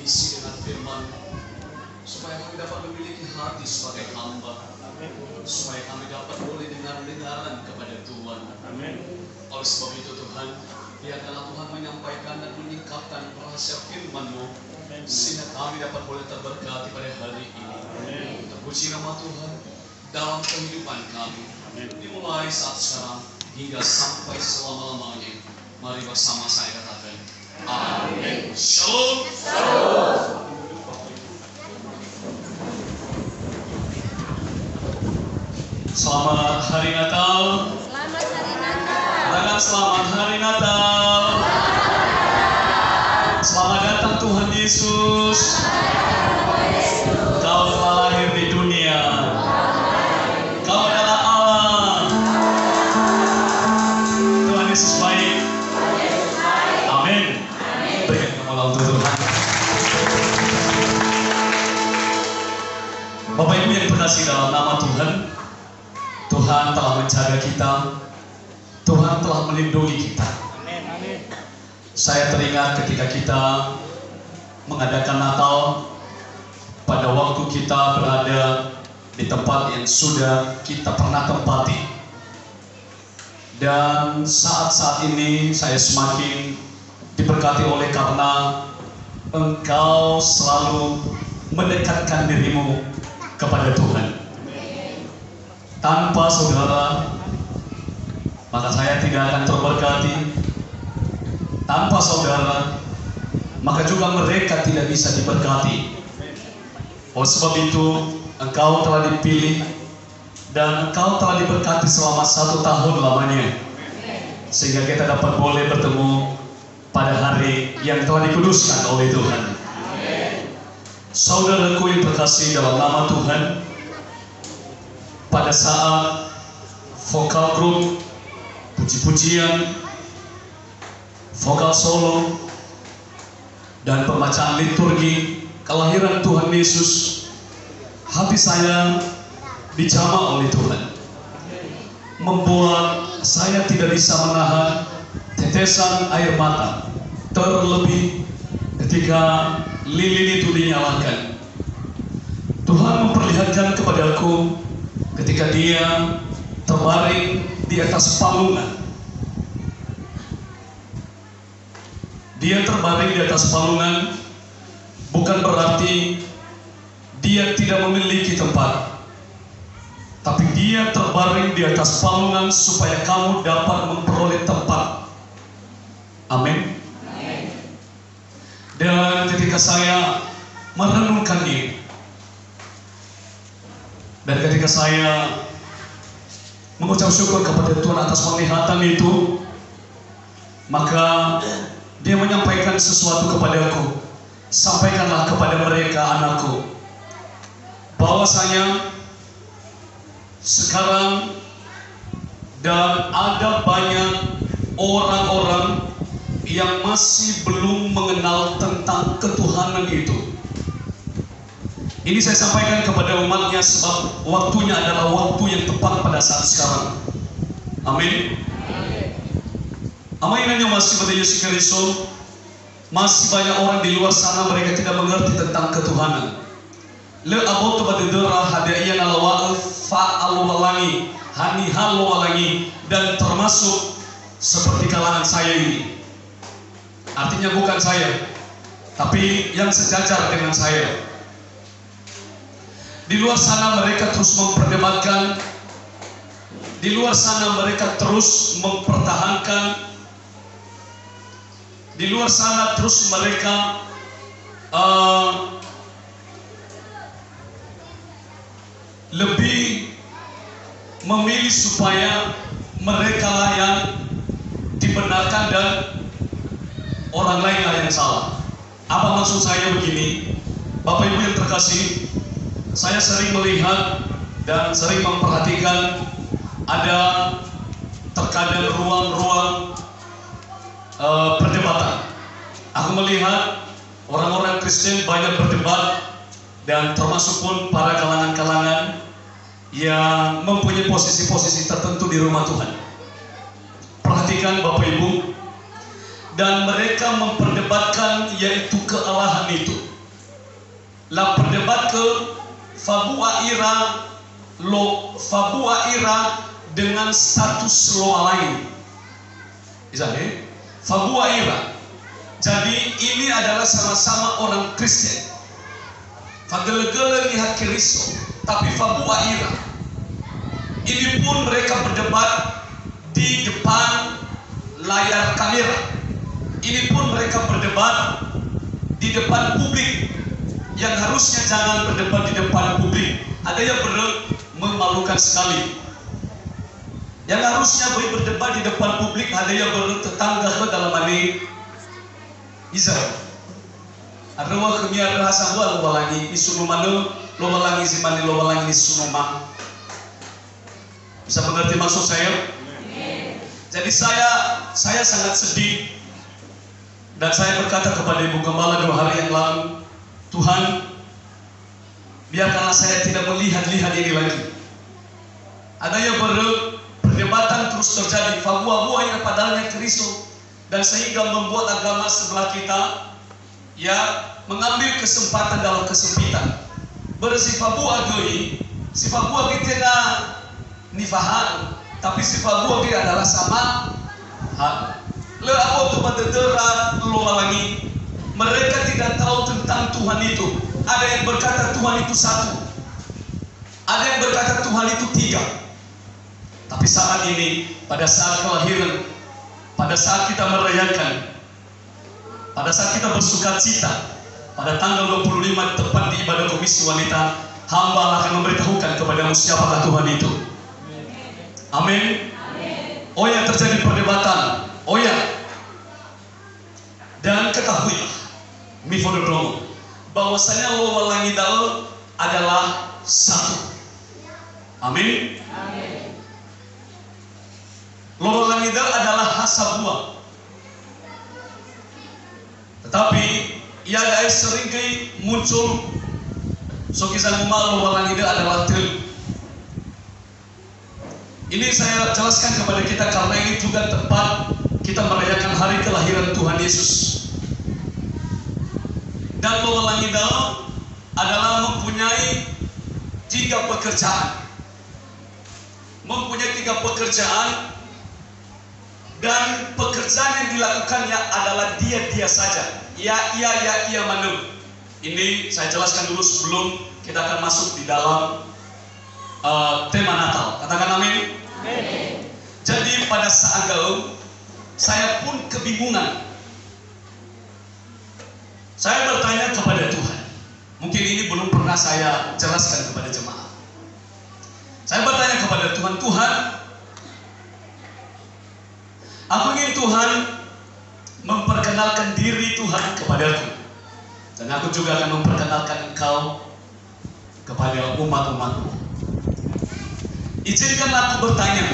diisi dengan firman, supaya kami dapat memiliki hati sebagai hamba, supaya kami dapat boleh dengar-dengaran kepada Tuhan. Oleh sebab itu Tuhan, biarkanlah Tuhan menyampaikan dan menyingkapkan rahasia firman-Mu, sehingga kami dapat boleh terberkati pada hari ini. Terpuji nama Tuhan dalam kehidupan kami, dimulai saat sekarang hingga sampai selama-lamanya. Mari bersama saya katakan amin. Shalom. Selamat hari Natal. Selamat hari Natal. Katakan selamat hari Natal. Selamat datang Tuhan Yesus. Kau telah lahir di dunia. Kau adalah Allah. Tuhan Yesus baik. Amin. Berikan kemuliaan untuk Tuhan. Bapak Ibu yang terkasih dalam nama Tuhan, Tuhan telah menjaga kita, Tuhan telah melindungi kita. Saya teringat ketika kita mengadakan Natal, pada waktu kita berada di tempat yang sudah kita pernah tempati. Dan saat-saat ini saya semakin diberkati oleh karena Engkau selalu mendekatkan dirimu kepada Tuhan. Tanpa saudara, maka saya tidak akan terberkati. Tanpa saudara, maka juga mereka tidak bisa diberkati. Oleh sebab itu, engkau telah dipilih dan engkau telah diberkati selama 1 tahun lamanya, sehingga kita dapat boleh bertemu pada hari yang telah dikuduskan oleh Tuhan. Saudaraku yang terkasih dalam nama Tuhan, pada saat vokal group, puji-pujian, vokal solo, dan pembacaan liturgi kelahiran Tuhan Yesus, hati saya dijamah oleh Tuhan, membuat saya tidak bisa menahan tetesan air mata, terlebih ketika lilin itu dinyalakan. Tuhan memperlihatkan kepadaku ketika Dia terbaring di atas palungan. Dia terbaring di atas palungan bukan berarti Dia tidak memiliki tempat, tapi Dia terbaring di atas palungan supaya kamu dapat memperoleh tempat. Amin. Dan ketika saya merenungkan ini, dan ketika saya mengucap syukur kepada Tuhan atas penglihatan itu, maka Dia menyampaikan sesuatu kepadaku. Sampaikanlah kepada mereka, anakku, bahwasanya sekarang dan ada banyak orang-orang yang masih belum mengenal tentang ketuhanan itu. Ini saya sampaikan kepada umatnya sebab waktunya adalah waktu yang tepat pada saat sekarang. Amin. Amainannya masih pada Yesus Kristus. Masih banyak orang di luar sana mereka tidak mengerti tentang ketuhanan. Le abot badedera hadaiyan alawal fa'al walangi, hani hal walangi, dan termasuk seperti kalangan saya ini. Artinya bukan saya, tapi yang sejajar dengan saya. Di luar sana mereka terus memperdebatkan, di luar sana mereka terus mempertahankan, di luar sana terus mereka lebih memilih supaya mereka lah yang dibenarkan dan orang lain lah yang salah. Apa maksud saya begini? Bapak Ibu yang terkasih, saya sering melihat dan sering memperhatikan ada terkadang ruang-ruang perdebatan. Aku melihat orang-orang Kristen banyak berdebat, dan termasuk pun para kalangan-kalangan yang mempunyai posisi-posisi tertentu di rumah Tuhan. Perhatikan Bapak Ibu, dan mereka memperdebatkan yaitu kealahan itu. la perdebat ke fabua ira dengan status loa lain. Jadi fabua ira. Jadi ini adalah sama-sama orang Kristen. Fagele-gele lihat Kristo, tapi fabua ira. Ini pun mereka berdebat di depan layar kamera. Ini pun mereka berdebat di depan publik, yang harusnya jangan berdebat di depan publik. Ada yang memalukan sekali. Yang harusnya berdebat di depan publik, ada yang bertetangga ke dalam ani Israel. Ada wah kemiar rasa gua lo lagi isunumanu lo lagi zimani lo lagi sunuma. Bisa mengerti maksud saya? Jadi saya sangat sedih dan saya berkata kepada Ibu Gembala 2 hari yang lalu, Tuhan, biarkanlah saya tidak melihat-lihat ini lagi. Ada yang perdebatan terus terjadi, fabua-bua yang padanya Kristus, dan sehingga membuat agama sebelah kita ya mengambil kesempatan dalam kesempitan. Bersifat buah goi, sifat buah kita nifahan, tapi sifat buah dia adalah sama. Le apa tu badedera lo lagi. Mereka tidak tahu tentang Tuhan itu. Ada yang berkata Tuhan itu satu, ada yang berkata Tuhan itu 3. Tapi saat ini, pada saat kelahiran, pada saat kita merayakan, pada saat kita bersuka cita, pada tanggal 25 tepat di ibadah komisi wanita, hamba akan memberitahukan kepadamu siapakah Tuhan itu. Amin. Oh ya, terjadi perdebatan. Oh ya. Dan ketahuilah, mifododromo, bahwasanya Lowalangidal adalah satu. Amin. Lowalangidal adalah hasabua. Tetapi ia ada sering muncul sokisan umal Lowalangidal adalah tel. Ini saya jelaskan kepada kita karena ini juga tepat kita merayakan hari kelahiran Tuhan Yesus. Dan Lowalangidal adalah mempunyai 3 pekerjaan. Mempunyai 3 pekerjaan, dan pekerjaan yang dilakukannya adalah dia saja. Ia manu. Ini saya jelaskan dulu sebelum kita akan masuk di dalam tema Natal. Katakan amin. Jadi pada saat itu saya pun kebingungan. Saya bertanya kepada Tuhan. Mungkin ini belum pernah saya jelaskan kepada jemaat. Saya bertanya kepada Tuhan, Tuhan, aku ingin Tuhan memperkenalkan diri Tuhan kepadaku, dan aku juga akan memperkenalkan Engkau kepada umat-umatmu. Izinkanlah aku bertanya,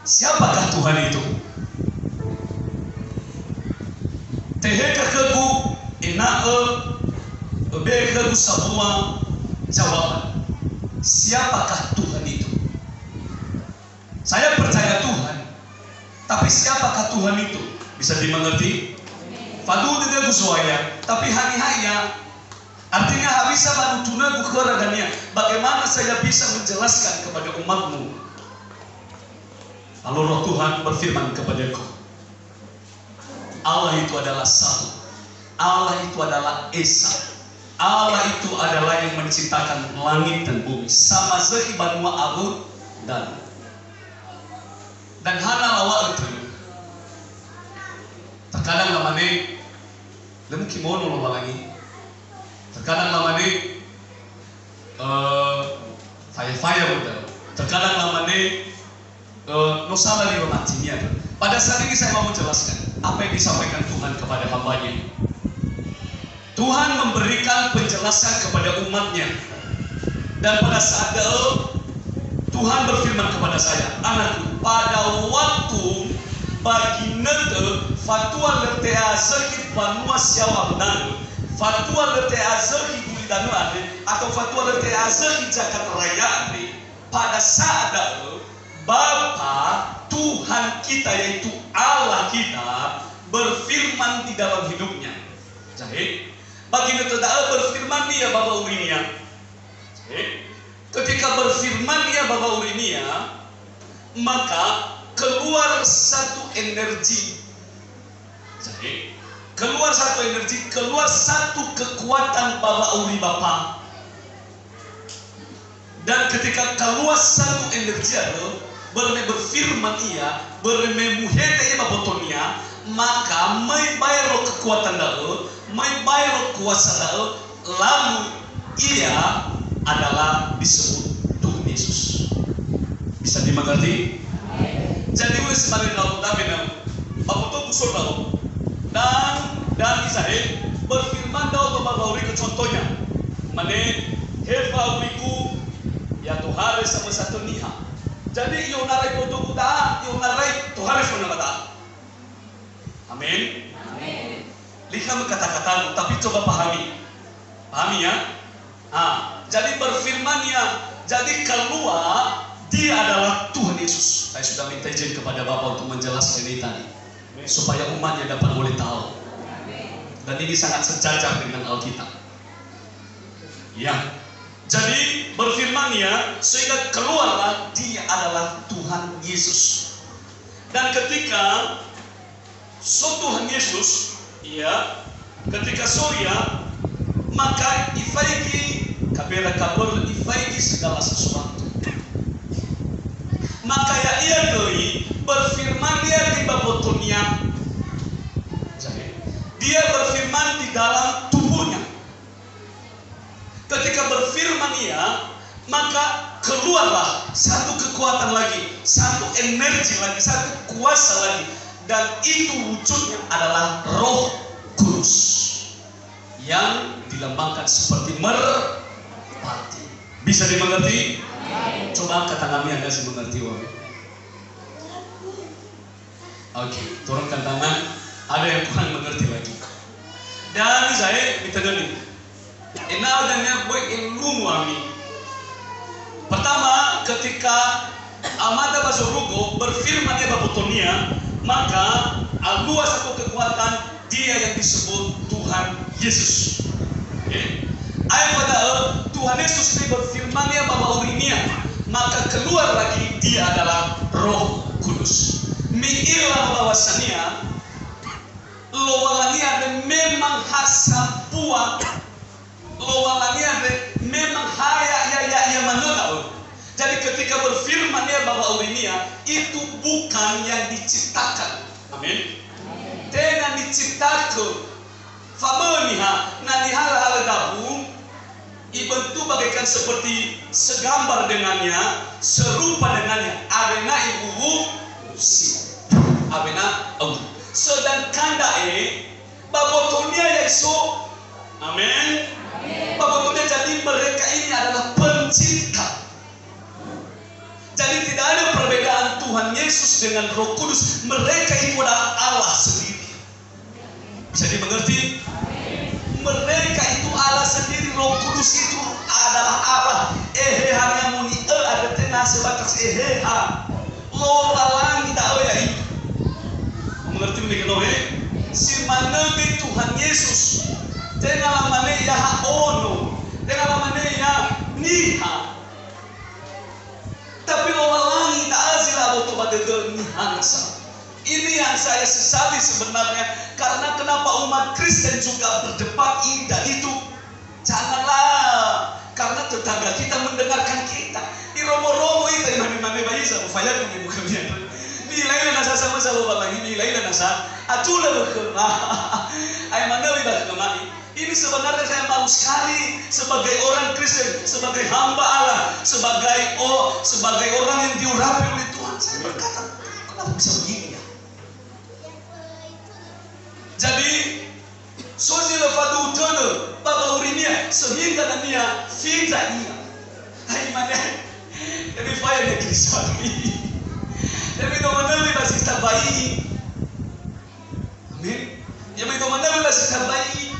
siapakah Tuhan itu? Tehekakegu ina'e ebekegu semua jawaban. Siapakah Tuhan itu? Saya percaya Tuhan, tapi siapakah Tuhan itu? Bisa dimengerti? Fadu tidak gusuaya, tapi hani-hanya. Artinya habisa manutuna gukeragannya. Bagaimana saya bisa menjelaskan kepada umatmu? Lalu Roh Tuhan berfirman kepadaku, Allah itu adalah satu. Allah itu adalah Esa. Allah itu adalah yang menciptakan langit dan bumi. Sama sehi banua abu dan hana lawa itu. Terkadang namanya lemu kimono lo lagi. Terkadang namanya faya muda. Terkadang namanya nosala di matinya. Pada saat ini saya mau menjelaskan apa yang disampaikan Tuhan kepada hambanya. Tuhan memberikan penjelasan kepada umatnya. Dan pada saat itu Tuhan berfirman kepada saya, anakku, pada waktu bagi nete fatwa lete azaki banua siawa dan fatwa lete azaki gulidanu ade atau fatwa lete azaki Jakarta Raya ade. Pada saat itu Bapa Tuhan kita, yaitu Allah kita, berfirman di dalam hidupnya. Jadi Baginda tidak berfirman dia Bapak Urinia. Ketika berfirman dia Bapak Urinia, maka keluar satu energi. Jadi keluar satu energi, keluar satu kekuatan Bapak Uri Bapak. Dan ketika keluar satu energi itu, berfirman ia, bermemuhete ia babotonia, maka may bayar kekuatan itu, may bayar kuasa itu, lalu ia adalah disebut Tuhan Yesus. Bisa dimengerti? Jadi oleh sebalik lalu tapi bapak tu busur lalu dan Israel berfirman dalam Bapak Uri ke contohnya, mane hefa uriku ya Tuhan sama satu niha. Jadi yo narai bodoh kuda, yo narai Tuhan sama mata. Amin. Amin. Lihat kata-kata, tapi coba pahami ya. Jadi berfirmannya, jadi keluar dia adalah Tuhan Yesus. Saya sudah minta izin kepada Bapak untuk menjelaskan ini tadi, supaya umatnya dapat boleh tahu. Dan ini sangat sejajar dengan Alkitab. Ya, jadi berfirmannya sehingga keluarlah dia adalah Tuhan Yesus. Dan ketika Tuhan Yesus, ya, ketika Surya, maka ifaiki kabera kabur ifaiki segala sesuatu. Maka ya ia doi berfirman dia di babotonia. Dia berfirman di dalam tubuhnya. Ketika berfirman ia, maka keluarlah satu kekuatan lagi, satu energi lagi, satu kuasa lagi, dan itu wujudnya adalah Roh Kudus yang dilambangkan seperti merpati. Bisa dimengerti? Coba angkat tangannya, Anda sih mengerti, wah. Oke, turunkan tangan. Ada yang kurang mengerti lagi. Dan saya ditengani. Enal dan yang boy ilmu kami. Pertama, ketika Amada Basorugo berfirman dia babotonia, maka alua satu kekuatan dia yang disebut Tuhan Yesus. Ayat pada Tuhan Yesus ini berfirman dia bahwa urinia, maka keluar lagi dia adalah Roh Kudus. Miilah bahwasanya lowalania de memang hasapua, lowalania de memang haya ya menolak. Jadi ketika berfirman dia bahwa urinia itu bukan yang diciptakan. Amin. Dengan diciptakan fameniha nanihala dabu ibentuk bagaikan seperti segambar dengannya, serupa dengannya. Abena ibu si abena au. Sedangkan dae babotonia yaitu amin. Babotonia jadi mereka ini adalah pencipta. Jadi tidak ada perbedaan Tuhan Yesus dengan Roh Kudus. Mereka itu adalah Allah sendiri. Bisa dimengerti? Mereka itu Allah sendiri. Roh Kudus itu adalah Allah. Hanya muni ada tenah sebatas Lola langit tak ya itu. Mengerti begini si mana Tuhan Yesus dengan mana ya ono, dengan mana ya niha. Tapi Lola langit tak azila waktu pada nihansa. Ini yang saya sesali sebenarnya, karena kenapa umat Kristen juga berdebat ini dan itu. Janganlah, karena tetangga kita mendengarkan kita. Di romo-romo itu yang mana bayi sama fayar punya bukan dia. Nilai nasa sama-sama lagi nilai nasa. Atulah berkemah. Ay mana lebih berkemah. Ini sebenarnya saya mau sekali sebagai orang Kristen, sebagai hamba Allah, sebagai orang yang diurapi oleh Tuhan. Saya berkata, kenapa bisa begini ya? Jadi sosial fadu tono bapa urinia sehingga nania fita ia. Hai mana? Tapi fire dia kisahnya. Tapi itu mana lebih masih terbaik. Amin. Yang itu mana lebih masih terbaik.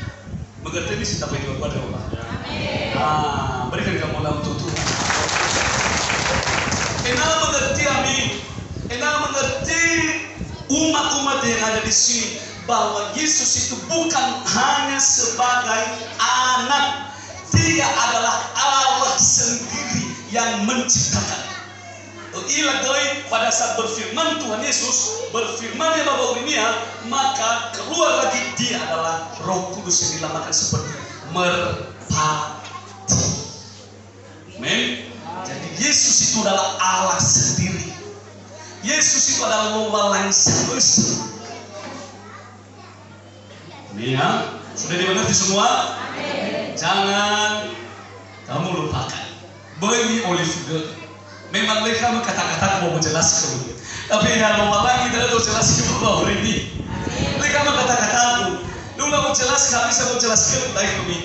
Mengerti ini sih terbaik kepada Allah. Amin. Berikan kamu dalam untuk Tuhan. Enak mengerti amin. Enak mengerti umat-umat yang ada di sini. bahwa Yesus itu bukan hanya sebagai anak, Dia adalah Allah sendiri yang menciptakan. Ila doi pada saat berfirman Tuhan Yesus, berfirman ya Bapak Urinia, maka keluar lagi Dia adalah Roh Kudus yang dilamakan seperti merpati. Amin. Jadi Yesus itu adalah Allah sendiri. Yesus itu adalah wawalan semesta. Amin ya. Sudah dimengerti semua? Amin. Jangan kamu lupakan. Bagi Oliver, memang mereka kata-kata mau menjelaskan, tapi yang wawalan kita tidak jelaskan bahwa ini. Mereka kata-kata aku, dulu mau jelaskan, bisa mau jelaskan baik kami.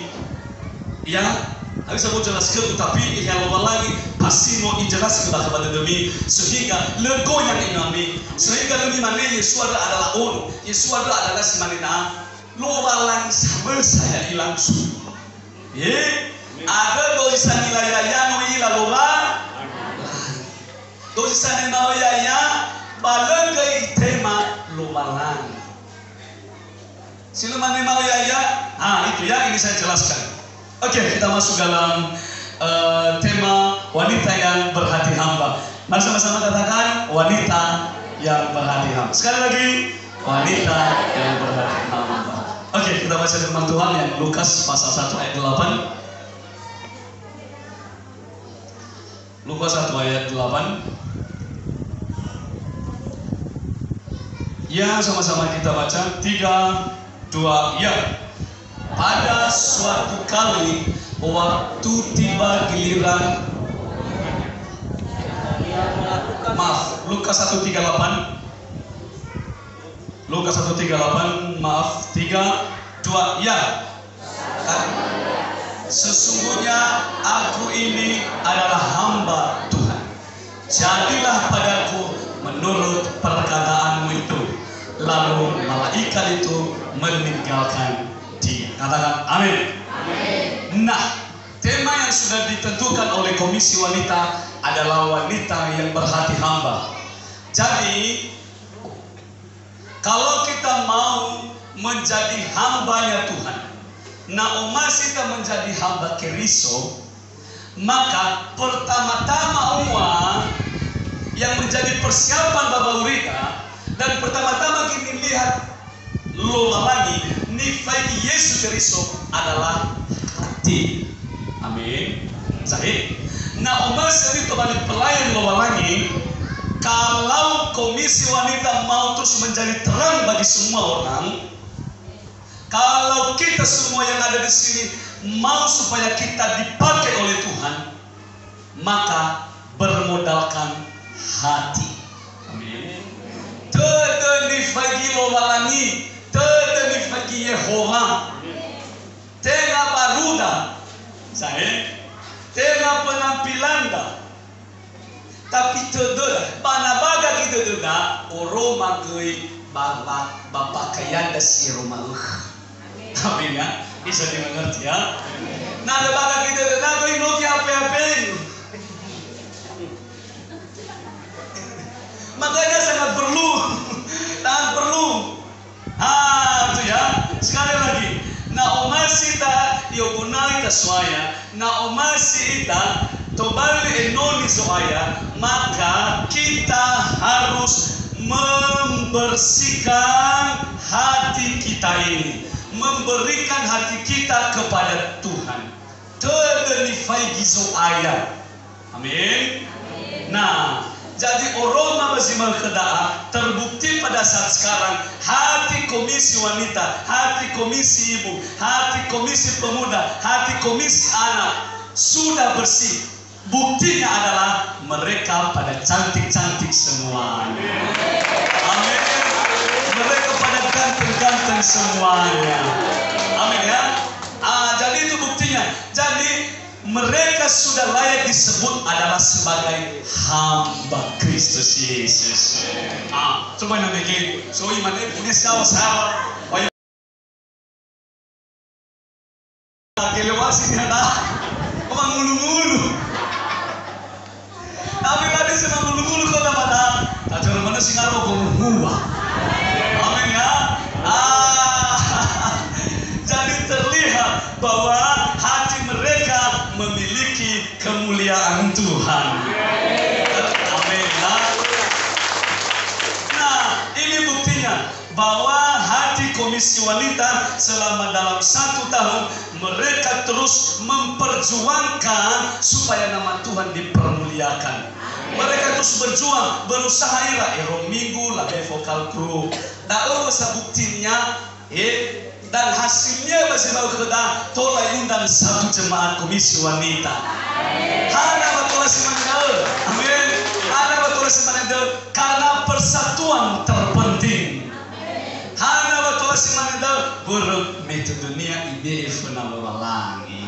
Ya. Bisa mau jelaskan, tapi yang wawalan pasti mau dijelaskan kepada demi sehingga lego yang inami, sehingga demi mana Yesus adalah on, Yesus adalah si mana. Wawalan sama saya hilang su. Ada tulisan wilayah no ila loba. Tulisan wilayah balagai tema lobalan. Siluman wilayah, itu ya ini saya jelaskan. Oke, kita masuk dalam tema wanita yang berhati hamba. Mari sama-sama katakan wanita yang berhati hamba. Sekali lagi, wanita yang berhati hamba. Oke, kita baca firman Tuhan yang Lukas pasal 1 ayat 8. Lukas 1 ayat 8. Ya, sama-sama kita baca. 3, 2, ya. Pada suatu kali waktu tiba giliran, maaf, Lukas 1:38. Lukas 1:38, maaf, 3, 2, ya. Sesungguhnya aku ini adalah hamba Tuhan. Jadilah padaku menurut perkataanmu itu. Lalu malaikat itu meninggalkan dia. Katakan amin. Nah, tema yang sudah ditentukan oleh Komisi Wanita adalah wanita yang berhati hamba. Jadi, kalau kita mau menjadi hambanya Tuhan, Naomi kita menjadi hamba Keriso, maka pertama-tama yang menjadi persiapan Bapak Urita, dan pertama-tama kini lihat lola lagi nifai Yesus Keriso adalah hati. Amin. Sahih. Naomi itu kembali pelayan lola lagi. Kalau Komisi Wanita mau terus menjadi terang bagi semua orang, kalau kita semua yang ada di sini mau supaya kita dipakai oleh Tuhan, maka bermodalkan hati. Amin. Tedeni bagi lowalangi, tedeni bagi Yehova, tengah baruda, saya, tengah penampilan. Tapi tidak, banabaga kita tidak, orang magui bapak kayanda si rumah. Amin ya, bisa dimengerti ya. Nah, ada baga kita tidak, kau inoki apa-apa. Makanya sangat perlu. Itu ya. Sekali lagi, Naomi sita yogunai taswaya, Naomi sita tobali enoni soaya, maka kita harus membersihkan hati kita ini, memberikan hati kita kepada Tuhan. Terdenifai gizo ayat. Amin. Nah, jadi orang masih berkedaa terbukti pada saat sekarang hati Komisi Wanita, hati Komisi Ibu, hati Komisi Pemuda, hati Komisi Anak sudah bersih. Buktinya adalah mereka pada cantik-cantik semuanya. Amin. Mereka pada ganteng-ganteng semuanya. Amin ya. Jadi itu buktinya. Jadi mereka sudah layak disebut adalah sebagai hamba Kristus Yesus. Coba yang bikin. So iman punya sahabat. Kelewasi dia dah. Orang mulu-mulu. Tapi tadi saya mulu-mulu kau dapat. Tak cuma mana singaroh kau. Amin ya. bahwa hati mereka memiliki kemuliaan Tuhan. Amin. Nah, ini buktinya bahwa hati Komisi Wanita selama dalam 1 tahun mereka terus memperjuangkan supaya nama Tuhan dipermuliakan. Mereka terus berjuang, berusaha ero minggu lah vokal group. Tahu sebuktinya, dan hasilnya masih mau kita tolak undang 1 jemaat Komisi Wanita. Hana betul semangat, amin. Hana betul semangat karena persatuan terpenting. Hana betul semangat buruk metode dunia IBF menawalangi.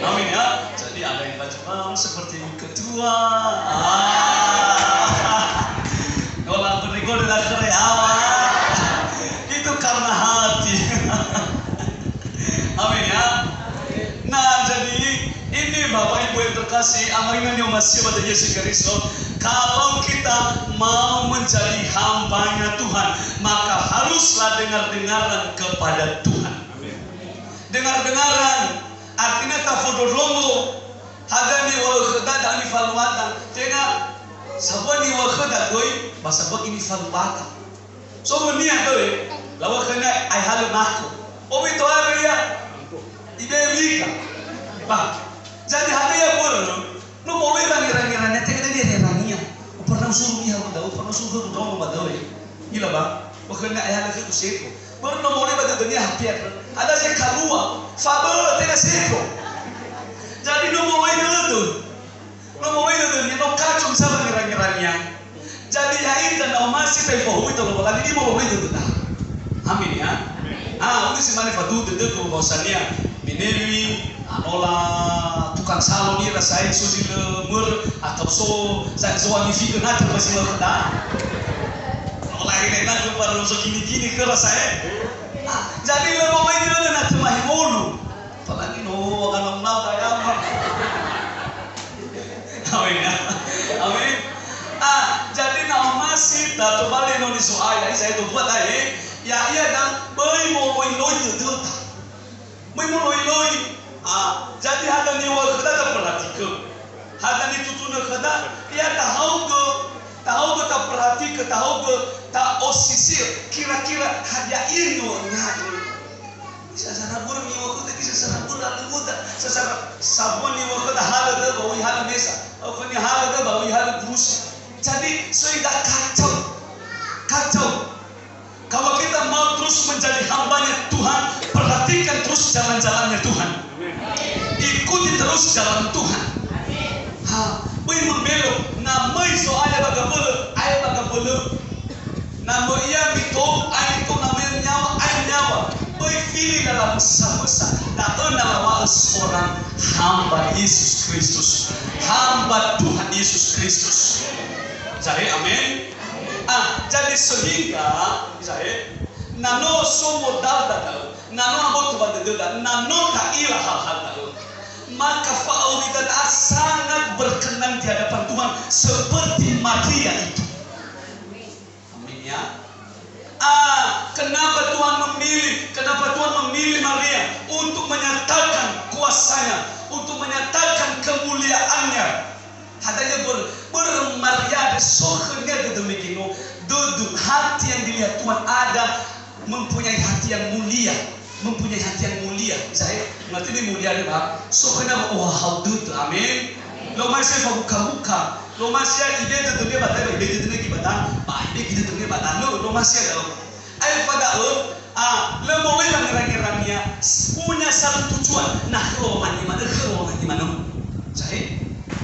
Amin ya. Jadi ada yang baca seperti ketua. Kalau berikut adalah karyawan. Itu karena hati. Amin ya. Nah, jadi ini Bapak Ibu yang terkasih, amalan yang masih pada Yesus Kristus. Kalau kita mau menjadi hambanya Tuhan, maka haruslah dengar-dengaran kepada Tuhan. Dengar-dengaran artinya tafudurlomo. Hadani wa khada dani falwata. Tengah sabani wa khada doi bahasa buat ini falwata. So niat doi lawa kena ai halu nako. Obi to area ibe wika. Bah. Jadi hati ya pun no mulai rangi-rangi tengah dia ranginya. Pernah suruh dia pernah suruh dong badoi. Gila bang. Bukan ai halu itu seko. Baru no mulai pada dunia hati ada saya kalua fabel tengah seko. Jadi no mulai dulu ni no kacung sama ngerang-ngerangnya. Jadi yang itu no masih pepoh itu lo lagi di mulai dulu dah. Amin ya. Ini si mana fatu dulu bahasanya bineri anola tukang salon ni rasain so di lemur atau so saya suami fikir nanti masih lo dah. Lagi nak baru so gini-gini ke rasain. Jadi lo mulai dulu nanti mahi mulu. Apalagi no akan nong kayak apa? Amin ya, amin. Jadi nama masih tak terbalik no di soal. Saya tu buat aja. Ya iya dan beri mau loi itu, beri mau loi. Jadi ada ni wal kada tak perhatikan. Ada ni tutuna kada. Ya tahu ke tak perhatikan, tahu ke tak osisir. Kira-kira hadiah ini ngadu. Sasana burung ni waktu tadi sasana burung lalu muda sasana sabun ni waktu dah hal ada bawa hal mesa, aku ni hal ada bawa hal kurus. Jadi sudah kacau. Kalau kita mau terus menjadi hambanya Tuhan, perhatikan terus jalan-jalannya Tuhan. Ikuti terus jalan Tuhan. Boleh membelok, namai so ayah bagabulu. Nama ia mitong, ayah itu namanya nyawa. Pilih dalam masa-masa datang dalam seorang hamba Yesus Kristus, hamba Tuhan Yesus Kristus. Jadi amin. Jadi sehingga saya nano somodal datang, nano abot pada nano tak ilah hal-hal tahu. Maka Faulida sangat berkenan di hadapan Tuhan seperti Maria itu. Amin ya. Kenapa Tuhan memilih Maria untuk menyatakan kuasanya, untuk menyatakan kemuliaannya. Hadanya bermaria sohnya demikian. Duduk hati yang dilihat Tuhan ada mempunyai hati yang mulia, Saya ngerti ini mulia deh Pak. Sohnya how do amin. Lo masih buka. Lo masih ide itu dia batal, ide itu dia batal. Ide kita tu dia batal. Lo masih ada. Ayo pada lo mulai rangi-ranginya punya satu tujuan. Nah kalau mandi mana? Saya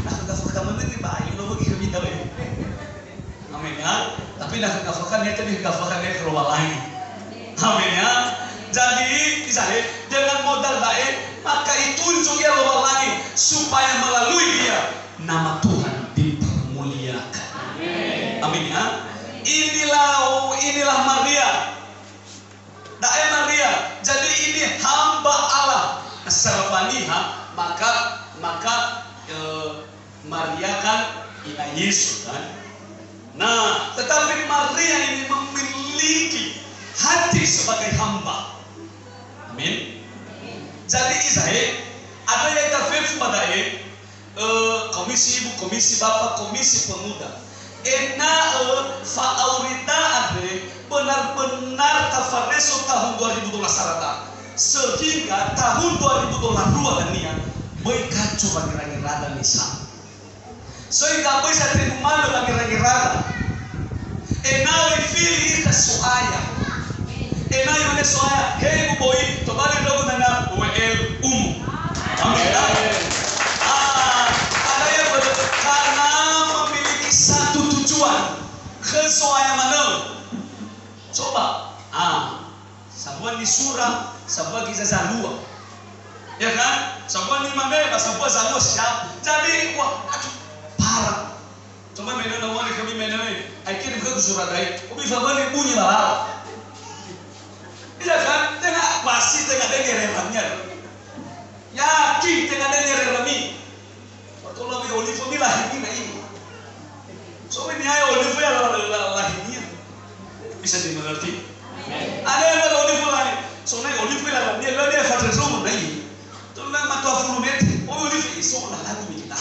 nak kafirkan mana ni baik. Lo bagi kami tahu. Amin ya. Tapi nak kafirkan dia tadi kafirkan dia keluar lagi. Amin ya. Jadi saya dengan modal baik maka ditunjuk dia keluar lagi supaya melalui dia nama Tuhan dipermuliakan. Amin ya. Inilah Maria. Maria. Jadi ini hamba Allah. Secara faniha maka Maria kan ina Yesus kan. Nah, tetapi Maria ini memiliki hati sebagai hamba. Amin. Jadi isahe ada yang interview pada komisi ibu, komisi bapak, komisi pemuda. Faaurita ade benar-benar kafareso tahun 2012 rata sehingga tahun 2022 dan niat berkacu bagi rada misal sehingga bisa terima lagi rada enawe fili kasuaya enawe mana soaya hei boy to balik dogo nana wel amin ada yang karena memiliki satu tujuan kesoaya mana coba sebuah di surah sebuah kisah zalua ya kan sebuah ni mana sebuah zalua siap jadi wah aduh parah cuma mana nama ni kami mana ni akhirnya ke surah dai ubi fabani bunyi balap iya kan tengah pasti tengah dengar remanya yakin tengah dengar remi kalau lebih olive ni lah ini so ini ayo olive ya lah ini bisa dimengerti ada yang ada olive lain so naik olive lah dia fatra semua naik tu nak matu afulu meti olive so lah lagi kita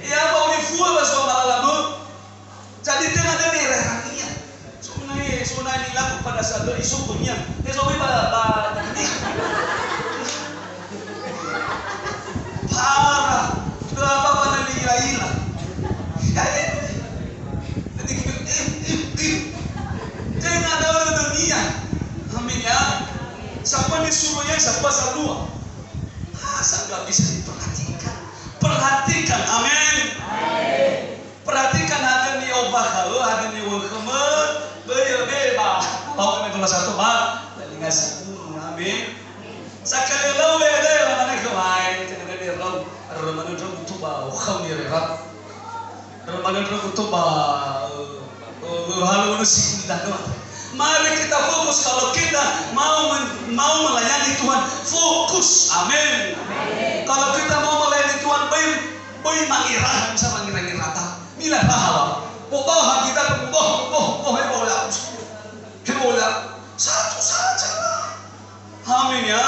ya mau olive lah so malam jadi tengah dengar remanya so naik lagu pada saat isu punya so pada parah berapa pada lila jangan ada orang dunia amin ya siapa disuruhnya siapa salua sangat bisa perhatikan amin perhatikan ada ni obah kalau ada ni wakmer beba tahu kan kelas 1 Pak dari ngasih amin sekali lalu ada yang mana kemarin jangan ada orang Ramadan itu tuba ukam dia rap Ramadan itu tuba halu nusik dah tu mari kita fokus kalau kita mau melayani Tuhan fokus amin kalau kita mau melayani Tuhan bayi mangirah bisa mangirah rata mila pahala pokok kita boleh satu saja amin ya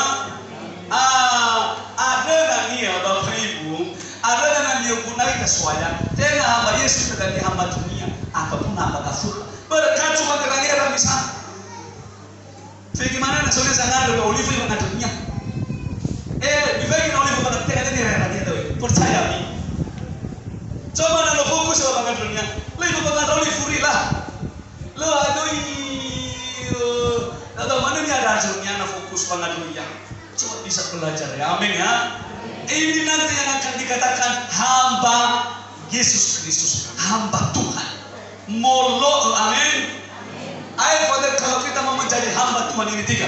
ada nani ya Bapak Ibu ada nani yang punai kesuaya tengah hamba Yesus dan hamba dunia ataupun hamba kafir berkat cuma kerana misal bagaimana nasoleh sangat ada olive yang ada dunia bagaimana olive pada tengah ni raya tu percaya ni coba nak fokus pada dunia lebih pada olive furi lah lo atau mana ni ada dunia nak fokus pada dunia coba bisa belajar ya amin ya ini nanti yang akan dikatakan hamba Yesus Kristus hamba Tuhan molo amin ayo pada kalau kita mau menjadi hamba Tuhan ini 3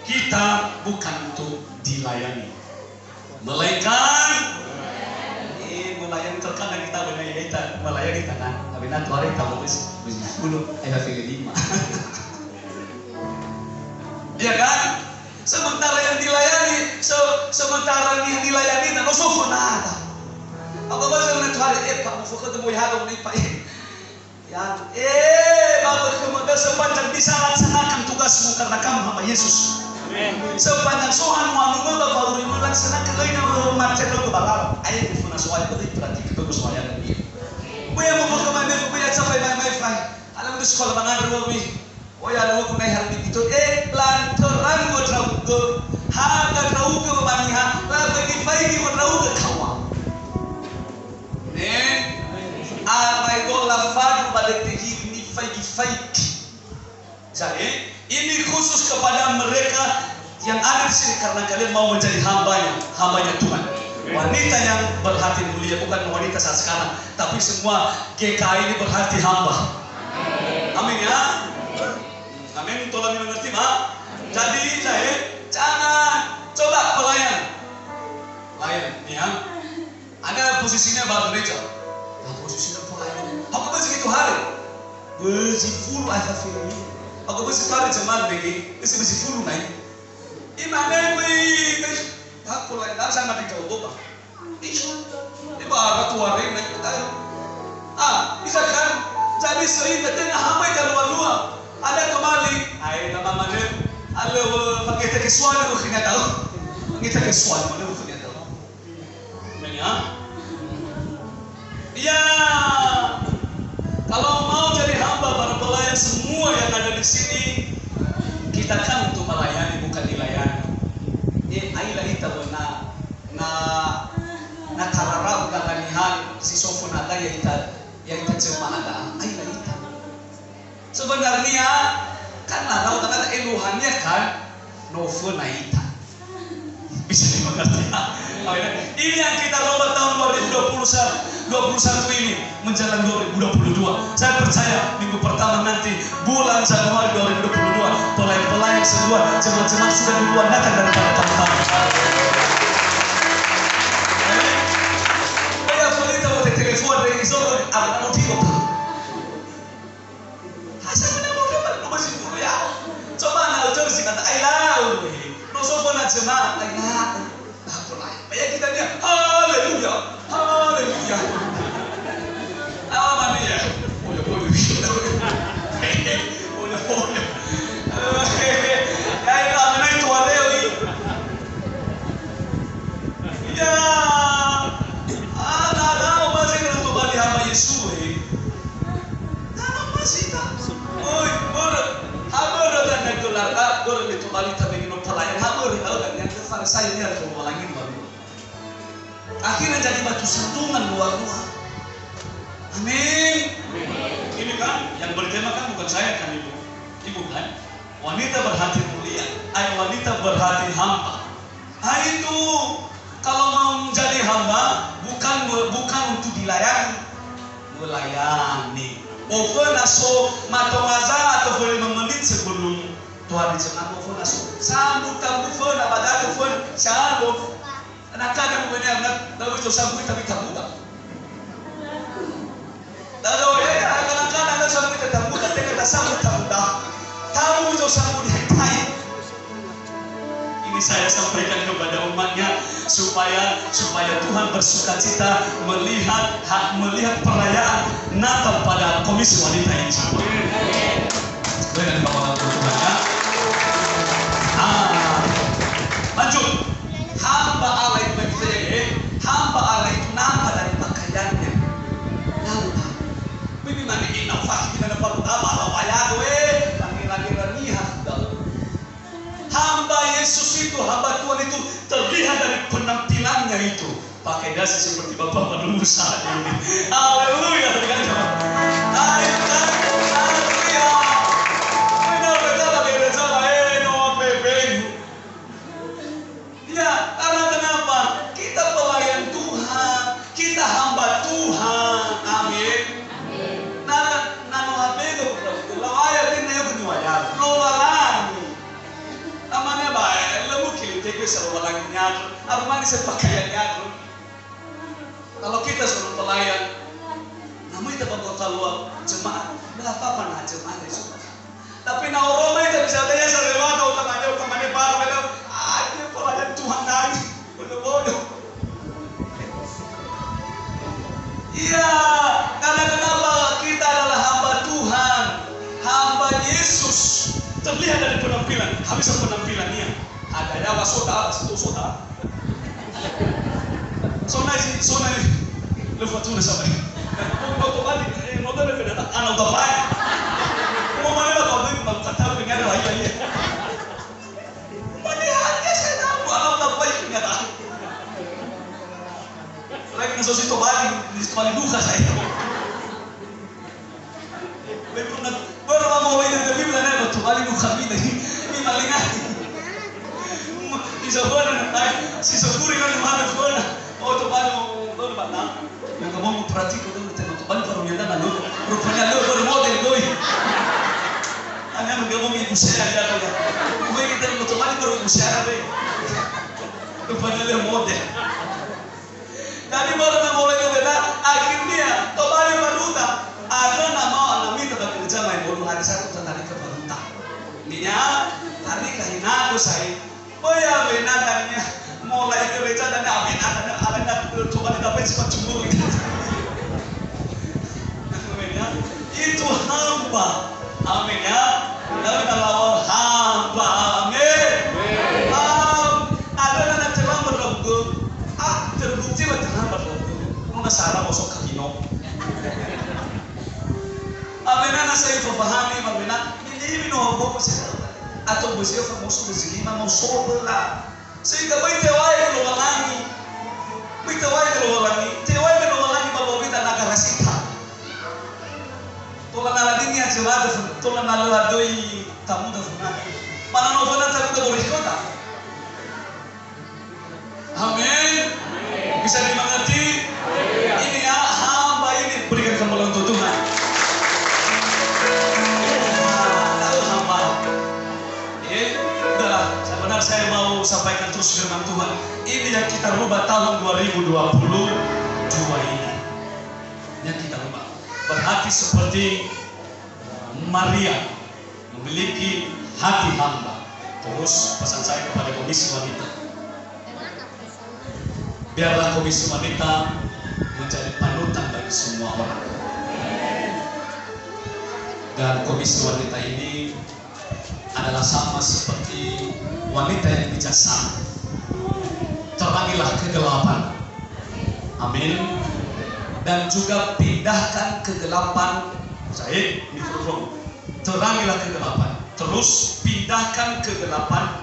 kita bukan untuk dilayani melainkan melayani terkadang kita benar kita melayani tangan tapi nanti hari kita mau dulu ada 5 ya kan sementara yang dilayani sementara yang dilayani dan usul nada apa bahasa nanti hari pak mau fokus temu ya dong nih pak ya bapak kemudian sepanjang bisa laksanakan tugasmu karena kamu hamba Yesus sepanjang sohan wamu bapak urimu laksanakan lain macet lo kebalap ayo difuna soal itu berarti bagus soal yang dia buaya mau kemana buaya sampai mai alam itu sekolah banget ruang ya lu kunai hari itu lantaran gua terauga harga terauga baniha lalu difaidi gua terauga kawa amai gua lafad balik tinggi ini faidi jadi ini khusus kepada mereka yang ada di sini karena kalian mau menjadi hambanya Tuhan wanita yang berhati mulia bukan wanita saat sekarang tapi semua GKI ini berhati hamba amin ya amin, tolong mengerti mak. Jadi saya jangan coba pelayan, ya. Ada posisinya baru gereja, posisinya pelayan. Aku masih itu hari, masih full ada film. Aku masih hari jemaat lagi, masih full naik. Imane wih, aku lain dah sama di Jawa. Ini baru tua naik kita. Bisa kan? Jadi sehingga tengah hambai terluar. Ada kembali, nama mana? Ada pakai tekisuan aku kena tahu. Kita kesuai mana bukannya tahu. Ya. Ya. Kalau mau jadi hamba para pelayan semua yang ada di sini, kita kan untuk melayani bukan dilayani. Aila ita na kararau kalanihan si sofo nada yang ita jemaah ada. Aila ita. Sebenarnya kan larau kata eluhannya kan novo na ita. Bisa dimengerti. Ini yang kita lomba tahun 2021 ini menjelang 2022. Saya percaya minggu pertama nanti bulan Januari 2022 pelayan-pelayan semua jemaat-jemaat sudah diluanakan daripada tahun-tahun. Saya pelita mau telepon dari Isoro apa mau tidur. Hasa mana mau dapat nomor si dulu ya. Coba nak ucap si kata Aila. Nosofo na jemaat Aila. Kayak kita dia, haleluya, haleluya. Apa mana ya? Boleh. Ya itu mana itu ada lagi. Ya, ada masih kalau tu balik hamba Yesus. Ada masih tak. Oi, hamba dah nak keluar, boleh itu balik tapi kita pelayan hamba tahu kan yang Farisai ini ada dua lagi baru. Akhirnya jadi batu sandungan luar-luar. Amin. Ini kan yang bertema kan bukan saya kan ibu. Ibu kan wanita berhati mulia, wanita berhati hamba. Itu kalau mau menjadi hamba bukan untuk dilayani, melayani. Over naso matomaza atau 5 menit sebelum Tuhan dijemaat over naso. Sambut tamu phone abada phone shalom. Nakada mo niya daw ito sa buhay tabi tabuta. Daw nakada na sa buhay tabuta teka sa buhay tabuta. Tahu ito sa buhay tayo. Ini saya sampaikan kepada umatnya supaya Tuhan bersukacita melihat perayaan Natal pada Komisi Wanita ini. Dengan bapak Tuhan ya. Lanjut. Hamba Allah itu hamba Allah itu nama dari pakaiannya. Nama. Bibi mana inovasi kita dapat utama lawayado lagi raniha. Hamba Yesus itu, hamba Tuhan itu terlihat dari penampilannya itu. Pakai dasi seperti Bapak Padung saat ini. Haleluya. Haleluya. Ya, karena kenapa? Kita pelayan Tuhan, kita hamba Tuhan. Amin. Nano habego lawaya din na yung wala. Lawalani. Namanya bae, lemu kilite ko sa walang nyadro. Arumani sa pakaian nyadro. Kalau kita suruh pelayan, namun kita bawa jemaat, berapa na jemaat itu. Tapi na Roma itu bisa tanya sa lewat utamanya baru ada pelayan Tuhan lagi, bodoh. Iya, karena kenapa kita adalah hamba Tuhan, hamba Yesus. Terlihat dari penampilan, habis penampilannya. Ada nyawa saudara, saudara. Sona ini, lepas tu sampai. Waktu balik, modal kena anak bapak. Mau mana kau beli kata dengan raya. Lagi nasusi to bali duka saya. Baru mau ini dari mana to bali duka ini malingan. Si sokuri kan mana phone. Oh to bali mau mana? Yang kamu mau praktik itu to bali baru nyanda nalo. Rupanya lo baru model doi. Anya mau ibu saya ada ya. Gue kita to bali baru ibu saya ada. Rupanya lo model. Jadi baru mulai berbeda. Akhirnya kembali baruta. Ada nama anamita bagi jamaah bodoh hari satu tentang ke baruta. Ninya hari kahina saya. Oh ya benarnya mulai gereja dan ada coba dapat cepat cemburu. Itu hamba. Amin ya. Lalu kalau hamba. Amin. Ada atau bersih famoso rezeki mau sobela sehingga bayi tewai ke luar langit bayi tewai ke luar langit bawa kita nak rasita tola naladini aja ada tola naladoi tamu dah funa mana novana tamu dah boleh kota amin bisa dimengerti ini ya hamba ini berikan kembali untuk Tuhan tahu hamba udahlah sebenarnya saya mau sampaikan terus firman Tuhan ini yang kita rubah tahun 2022 ini yang kita rubah berhati seperti Maria memiliki hati hamba. Terus pesan saya kepada komisi wanita, biarlah komisi wanita menjadi panutan bagi semua orang. Dan komisi wanita ini adalah sama seperti wanita yang bijaksana. Terangilah kegelapan. Amin. Dan juga pindahkan kegelapan. Saya mikrofon. Terangilah kegelapan. Terus pindahkan kegelapan,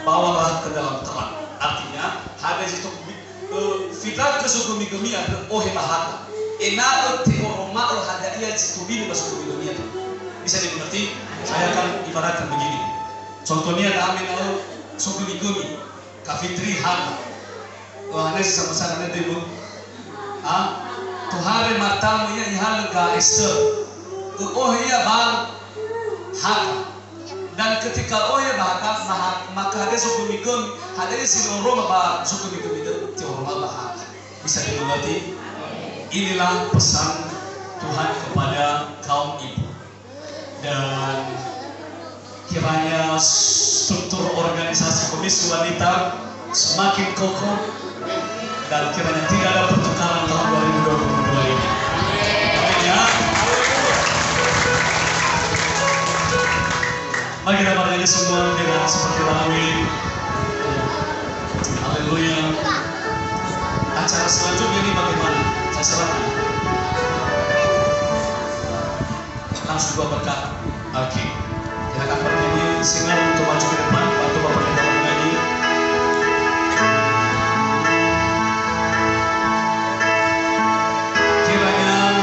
bawalah ke dalam terang. Artinya, ada itu fitrah kesukumi-gumi ada bahaka. Enak teoroma lo ada ia situbini basukumi-gumi itu. Bisa dimengerti? Saya akan ibaratkan begini. Contohnya ada amin lo sukumi-gumi, kafitri haka. Wah, ini sama-sama nanti bu. Tuhare matamu ya ihal ga ese. Iya bang haka. Dan ketika ya bahkan maka ada sukumi-gumi, ada si orang bah sukumi-gumi itu orang bah bisa dimengerti. Inilah pesan Tuhan kepada kaum ibu. Dan kiranya struktur organisasi komisi wanita semakin kokoh dan kiranya tidak ada pertukaran tahun 2022 ini. Amin ya. Mari kita bernyanyi semua dengan seperti malam ini. Haleluya. Acara selanjutnya ini bagaimana? Saya serahkan. Langsung dua berkat. Oke. Kita akan bernyanyi singan untuk maju ke depan. Bantu Bapak kita bernyanyi. Kiranya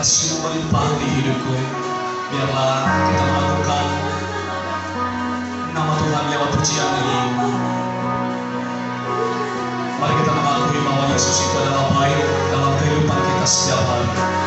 kasih-Mu melimpah di hidupku. Biarlah kita melakukan nama Tuhan lewat pujian ini. Mari kita mengakui bahwa Yesus itu adalah baik dalam kehidupan kita setiap hari.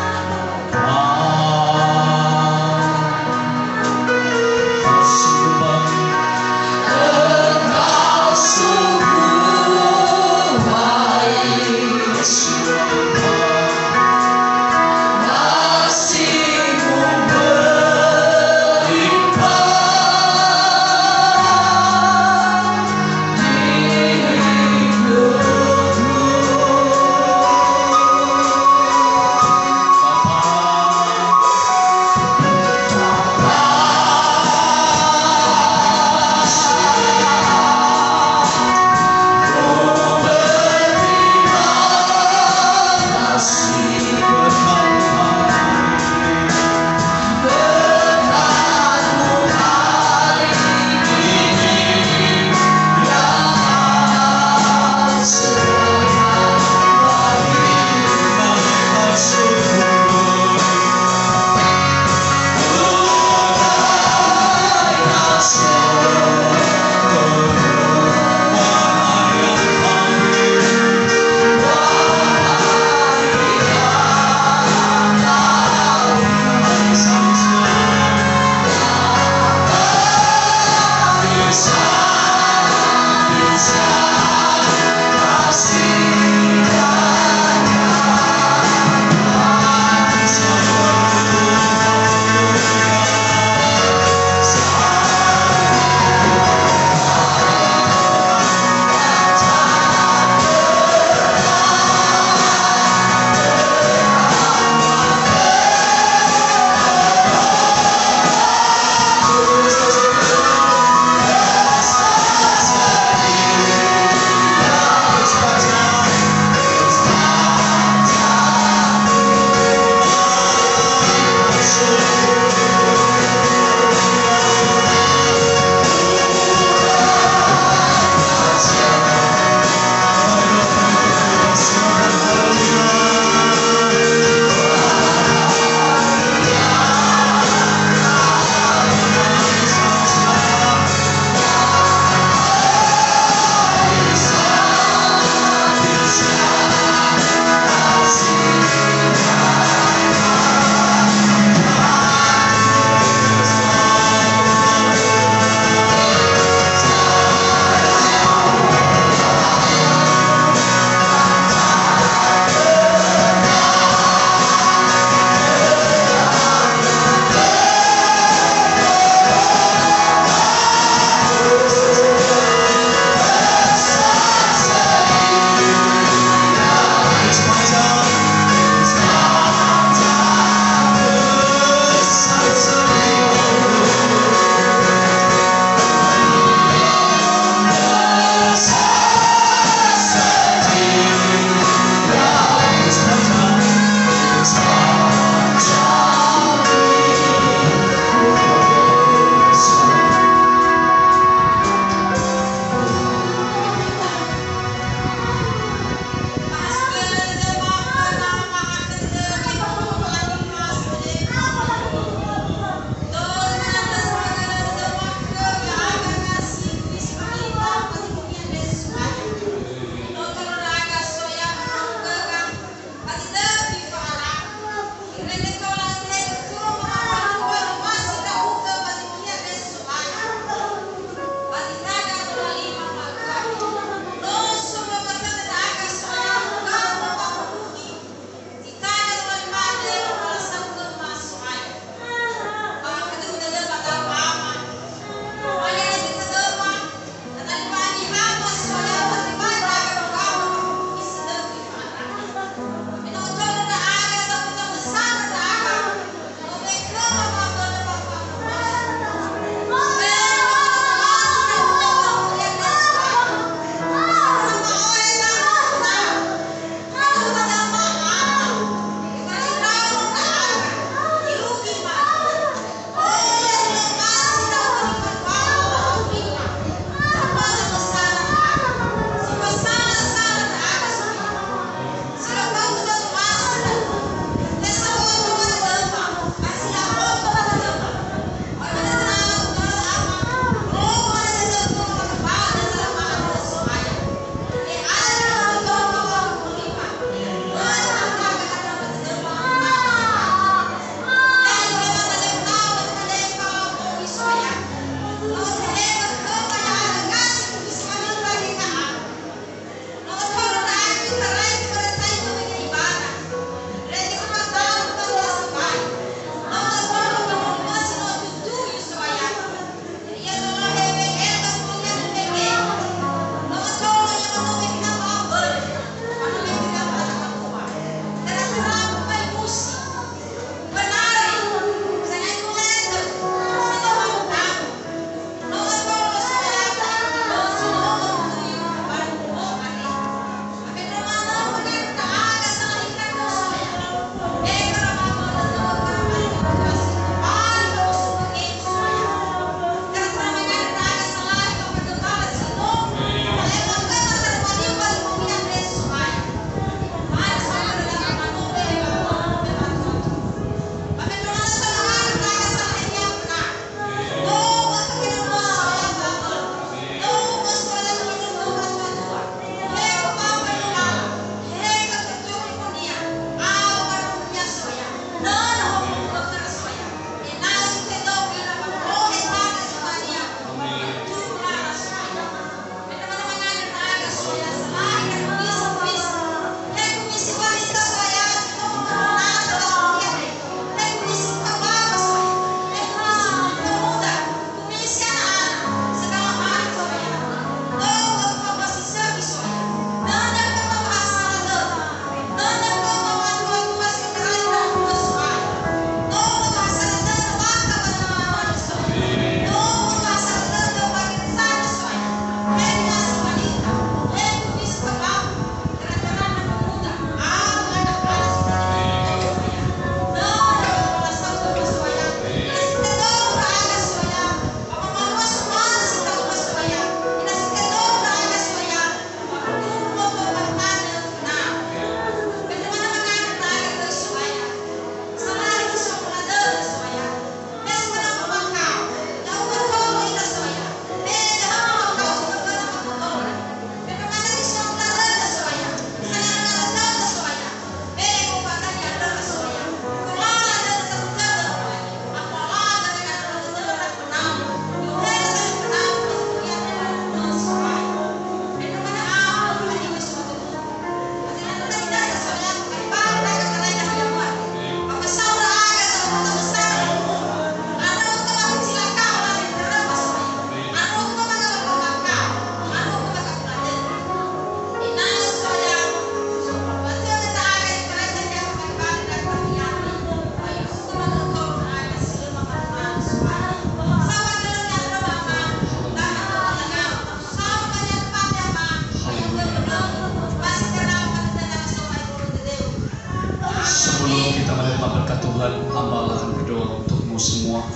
Tuhan, hamba akan berdoa untukmu semua.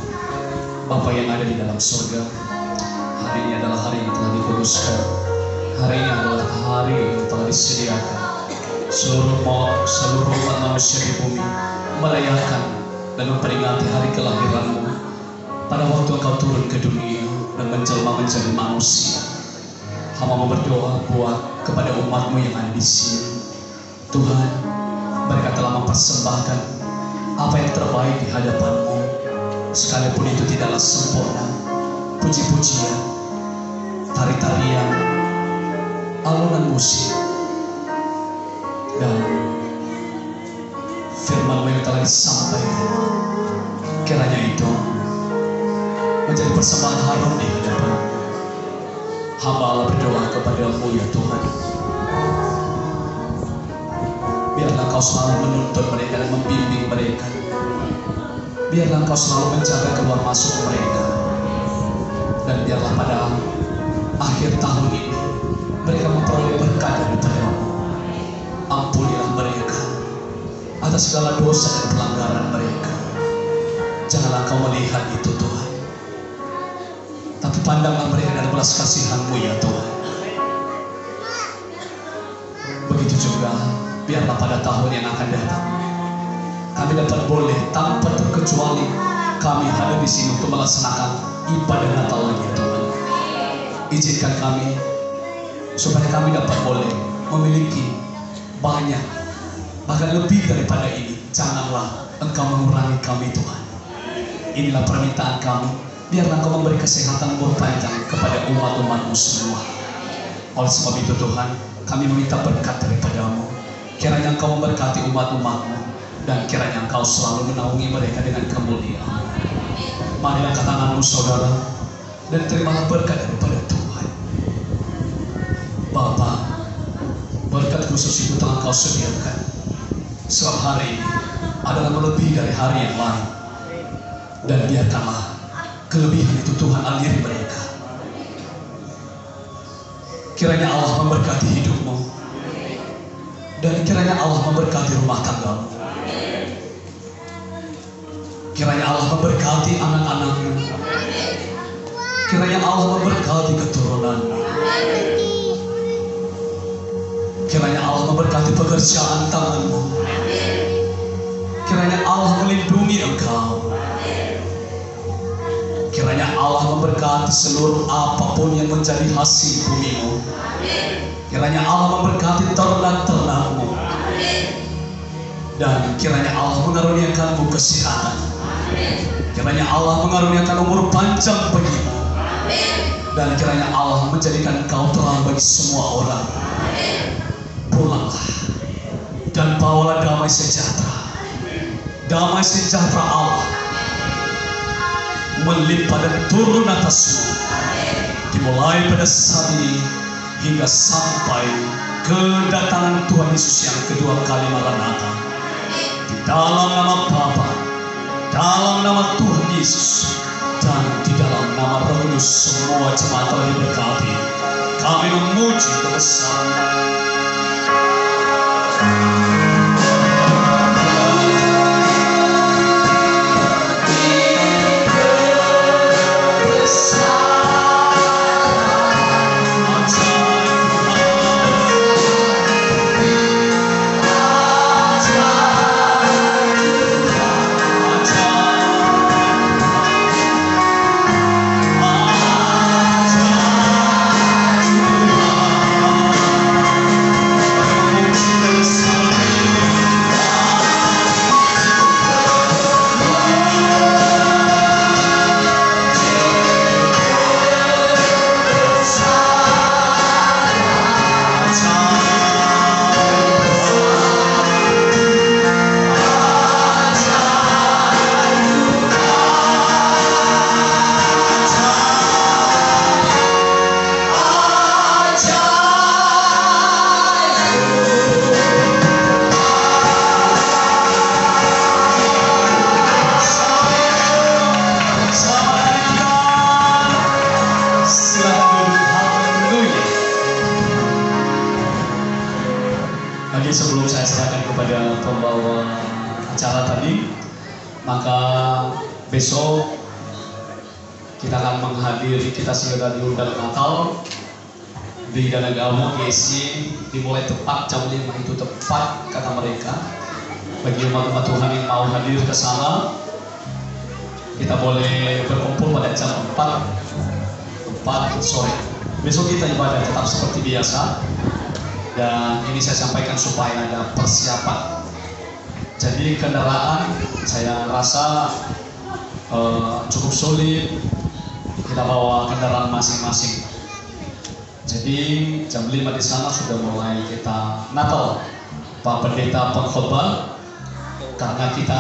Bapa yang ada di dalam surga, hari ini adalah hari yang telah dikuduskan. Hari ini adalah hari yang telah disediakan. Seluruh umat manusia di bumi merayakan dan memperingati hari kelahiranmu. Pada waktu engkau turun ke dunia dan menjelma menjadi manusia, hamba mau berdoa buat kepada umatmu yang ada di sini. Tuhan, mereka telah mempersembahkan apa yang terbaik di hadapanmu, sekalipun itu tidaklah sempurna. Puji-pujian, tari-tarian, alunan musik, dan firman yang telah disampaikan, kiranya itu menjadi persembahan harum di hadapan. Hamba Allah berdoa kepada-Mu ya Tuhan, biarlah Kau selalu menuntun mereka dan membimbing mereka. Biarlah Kau selalu menjaga keluar masuk mereka. Dan biarlah pada akhir tahun ini mereka memperoleh berkat daripada-Mu. Ampunilah mereka atas segala dosa dan pelanggaran mereka. Janganlah Kau melihat itu Tuhan, tapi pandanglah mereka dari belas kasihan-Mu ya Tuhan. Begitu juga biarlah pada tahun yang akan datang kami dapat boleh tanpa terkecuali kami hadir di sini untuk melaksanakan ibadah Natal lagi ya Tuhan. Izinkan kami supaya kami dapat boleh memiliki banyak, bahkan lebih daripada ini. Janganlah Engkau mengurangi kami Tuhan. Inilah permintaan kami. Biarlah Engkau memberi kesehatan umur panjang kepada umat-umat-Mu semua. Oleh sebab itu Tuhan, kami meminta berkat daripada-Mu. Kiranya Engkau memberkati umat-umat-Mu, dan kiranya Engkau selalu menaungi mereka dengan kemuliaan. Mari angkat tanganmu saudara, dan terimalah berkat daripada Tuhan. Bapa, berkat khusus itu telah Kau sediakan, sebab hari ini adalah melebihi dari hari yang lain. Dan biarkanlah kelebihan itu Tuhan aliri mereka. Kiranya Allah memberkati hidupmu, dan kiranya Allah memberkati rumah tanggamu. Kiranya Allah memberkati anak-anakmu. Kiranya Allah memberkati keturunanmu. Kiranya Allah memberkati pekerjaan tanganmu. Kiranya Allah melindungi engkau. Kiranya Allah memberkati seluruh apapun yang menjadi hasil bumimu. Kiranya Allah memberkati ternak-ternakmu. Dan kiranya Allah mengaruniakanmu kesehatan. Kiranya Allah mengaruniakan umur panjang bagimu. Dan kiranya Allah menjadikan engkau terang bagi semua orang. Pulanglah dan bawalah damai sejahtera. Damai sejahtera Allah melimpah dan turun atasmu, dimulai pada saat ini hingga sampai kedatangan Tuhan Yesus yang kedua kali Maranatha. Di dalam nama Bapa, dalam nama Tuhan Yesus, dan di dalam nama Roh Kudus, semua jemaat telah diberkati. Kami memuji kebesaran. Sebelum saya serahkan kepada pembawa acara tadi, Maka besok kita akan menghadiri, kita segera diundang Natal di Danagamo GSI, dimulai tepat jam 5 itu tepat kata mereka. Bagi umat-umat Tuhan yang mau hadir ke sana, kita boleh berkumpul pada jam 4 sore. Besok kita ibadah tetap seperti biasa, dan ini saya sampaikan supaya ada persiapan. Jadi kendaraan saya rasa cukup sulit, kita bawa kendaraan masing-masing. Jadi jam 5 di sana sudah mulai kita Natal. Pak Pendeta pengkhotbah, karena kita